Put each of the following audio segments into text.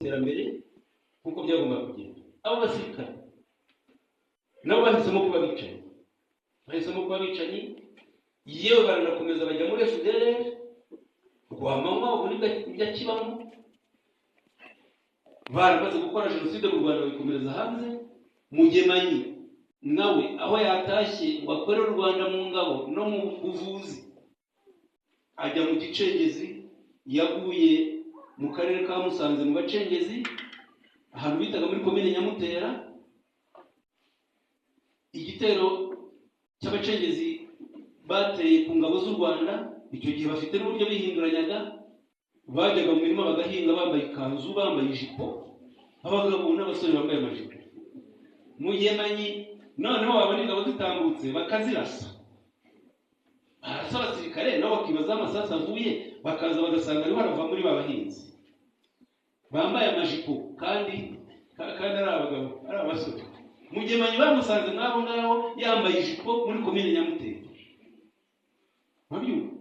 iterambere kuko byagomba kugenda. Abo basirikare nabo bahisemo kuba bicanyi, yewe baranakomeza bajya muri FDL rwamanywa ubu nibyo kibamo, baramaze gukora jenoside mu Rwanda bayikomereza hanze. Mugemanyi nawe aho yatashye ngo akorere u Rwanda mu ngabo no mu buvuzi ajya mu Gicengezi, yaguye mu karere ka Musanze mu Bacengezi ahantu bitaga muri komine Nyamutera. Igitero cy'Abacengezi bateye ku ngabo z'u Rwanda, icyo gihe bafite n'uburyo bihinduranyaga, bajyaga mu mirima bagahinga bambaye ikanzu, bambaye ijipo, abagabo n'abasore bambaye amajipo. Mugemanyi noneho babona ingabo zitambutse bakazirasa, barasa abasirikare nabo bakibaza amasasu avuye, bakaza bagasanga ariho arava muri babahinzi bambaye amajipo kandi ari abagabo, ari abasore. Mugemanyi bamusanze mwabo ngaho yambaye ijipo muri komine Nyamutera, mabyumva,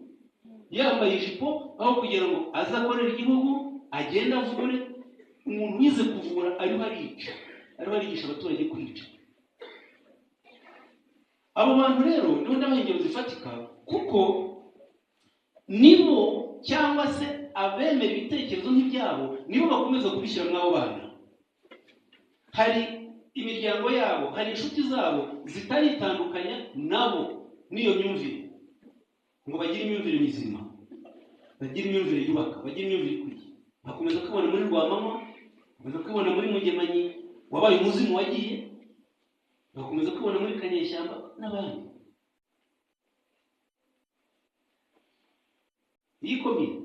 yambaye ijipo aho kugira ngo azakorera igihugu agenda avure. Umuntu wize kuvura ariho arigisha abaturage kwica. Abo bantu rero nibo ndabahingiro zifatika, kuko nibo cyangwa se abemera ibitekerezo nk'ibyabo nibo bakomeza kubishyira mw'abo bana. Hari imiryango yabo, hari inshuti zabo zitaritandukanya nabo n'iyo myumvire, ngo bagire imyumvire mizima, bagire imyumvire yubaka, bagire imyumvire ikwiye. Bakomeza kubona muri Rwamanywa, bakomeza kubona muri Mugemanyi wabaye umuzimu wagiye, bakomeza kubona muri Kanyeshyamba n'abandi. Iyi komine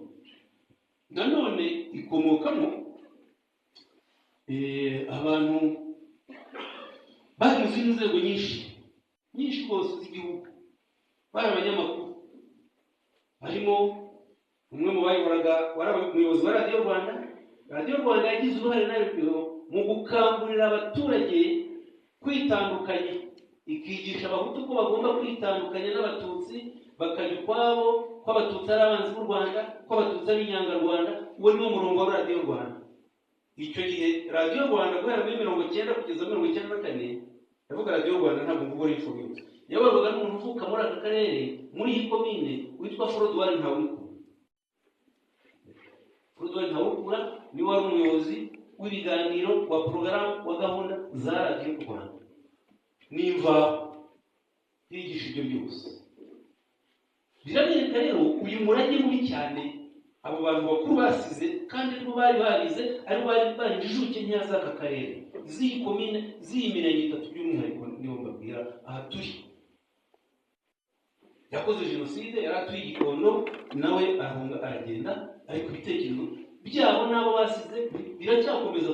nanone ikomokamo abantu bari mu zindi nzego nyinshi rwose z'igihugu, bari abanyamakuru, harimo umwe mu bayoboraga wari umuyobozi wa radiyo Rwanda. Radiyo Rwanda yagize uruhare nayo mu gukangurira abaturage kwitandukanya, ikigisha abahutu ko bagomba kwitandukanya n'abatutsi, bakajya ukwabo, ko abatutsi ari abanzi b'u Rwanda, ko abatutsi ari inyangarwanda. Uwo ni wo murongo wa radiyo Rwanda. Icyo gihe radiyo Rwanda guhera muri 90 kugeza 94 yavuga radiyo Rwanda ntabwo mvugo y'imfubyi, yayoborwaga n'umuntu uvuka muri aka karere, muri iyi komine witwa Frodouard Ntawukura. Ni wari umuyobozi w'ibiganiro wa porogaramu wa gahunda za radiyo Rwanda. Nimva yigisha ibyo byose, biramenyeka rero uyu murage mubi cyane abo bantu bakuru basize, kandi aribo bari barize, aribo bari barinjijuke nkeya z'aka karere, z'iyi komine, z'iyi mirenge itatu by'umwihariko niho mbabwira aha turi. Yakoze jenoside, yari atuye Gikondo, nawe arahunga aragenda, ariko ibitekerezo byabo n'abo basize biracyakomeza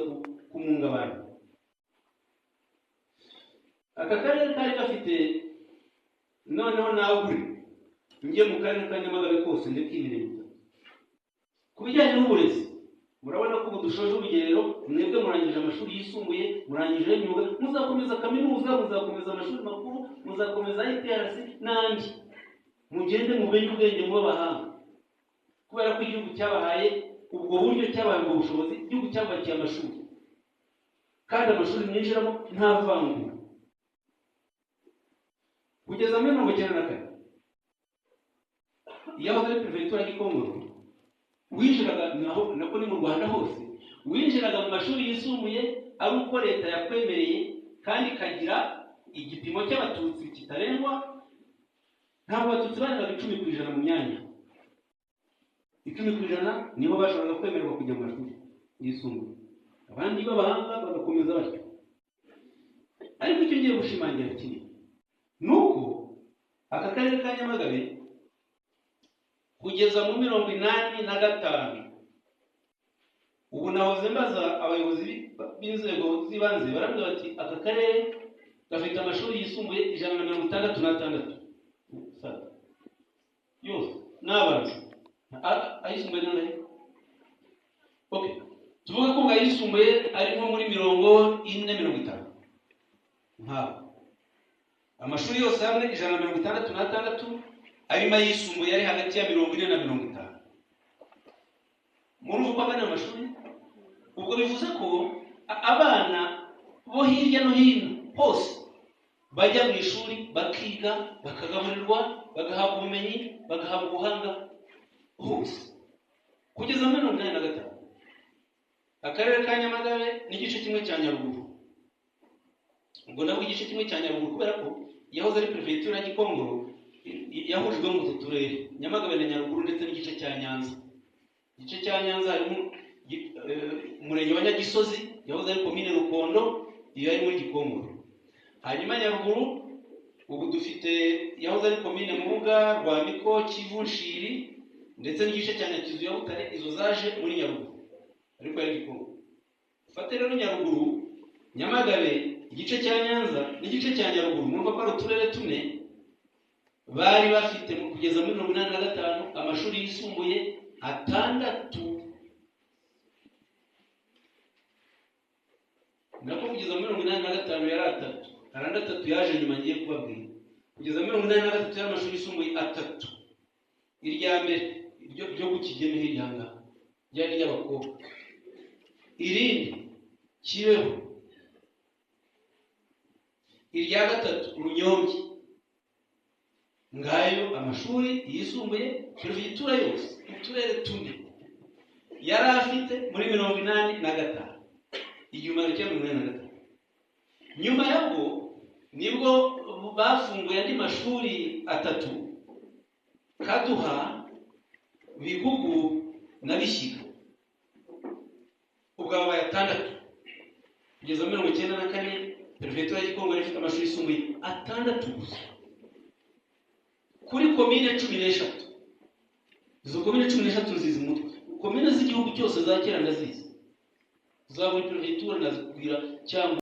kumunga abantu. Aka karere kari gafite noneho nagure njye mu karere ka Nyamagabe kose ndetse imirenge ku bijyanye n'uburezi. Murabona ko dushoje urugerero, mwebwe murangije amashuri yisumbuye, murangije imyuga, muzakomeza kaminuza, muzakomeza amashuri makuru, muzakomeza IPRC n'andi, mugende mubenye ubwenge mu bahanga, kubera ko igihugu cyabahaye ubwo buryo, cyabahaye ubwo bushobozi. Igihugu cyabakiye amashuri, kandi amashuri mwinjiramo nta vangura. Kugeza muri 94 yahoze ari Perefegitura ya Gikongoro, winjiraga naho nako ni mu Rwanda hose, winjiraga mu mashuri yisumbuye ari uko leta yakwemereye, kandi kagira igipimo cy'abatutsi kitarengwa. Ntabwo abatutsi barengaga 10% mu myanya, 10% nibo bashoboraga kwemererwa kujya mu mashuri yisumbuye, abandi b'abahanga bagakomeza batyo. Ariko icyo ngiye gushimangira kimwe nuko aka karere ka Nyamagabe kugeza mu 85 ubu nahoze mbaza abayobozi b'inzego z'ibanze, baravuga bati aka karere gafite amashuri yisumbuye 166 yose n'abantu ayisumbuye none. Okay, tuvuga ko ayisumbuye ari nko muri 40-50 nka amashuri yose hamwe 166 arimo ayisumbuye ari hagati ya 40 na 50. Muri uko bana amashuri ubwo bivuze ko abana bo hirya no hino hose bajya mu ishuri bakiga, bakagaburirwa, bagahabwa ubumenyi, bagahabwa ubuhanga hose kugeza muri 1985. Akarere ka Nyamagabe n'igice kimwe cya Nyaruguru. Ubwo naho igice kimwe cya Nyaruguru kubera ko yahoze ari prefecture ya Gikongoro yahujwe mu turere Nyamagabe na Nyaruguru ndetse n'igice cya Nyanza. Igice cya Nyanza harimo umurenge wa Nyagisozi yahoze ari komine Rukondo, iyo ari muri Gikongoro. Hanyuma Nyaruguru ubu dufite yahoze ari komine Mubuga, Rwamiko, Kivu, Nshiri ndetse n'igice cya Nyakizu ya Butare, izo zaje muri Nyaruguru ariko yari Gikongoro. Ufate rero Nyaruguru, Nyamagabe, igice cya Nyanza n'igice cya Nyaruguru, mwumva ko ari uturere tune bari bafite kugeza muri 1985 amashuri yisumbuye 6. Nako kugeza muri 1985 yari 3 yaje nyuma ngiye kubabwira. Kugeza muri 1983 yari amashuri yisumbuye 3. Irya mbere ryo ku Kigeme hiryanga ryari ry'abakobwa. Irindi Kibeho. Irya gatatu Runyombye. Ngayo amashuri yisumbuye perefegitura yose uturere tune yari afite muri 1985. Igihumbi kimwe 1985. Nyuma yabwo nibwo bafunguye andi mashuri 3, Kaduha, Bigugu na Bishyiga. Ubwo abaye 6. Kugeza muri 1994 perefegitura ya Gikongoro ifite amashuri yisumbuye 6 gusa kuri komine 13. Izo komine 13 zizi umutwe. Komine z'igihugu cyose za kera ndazizi. Za muri perefegitura nazikubwira cyangwa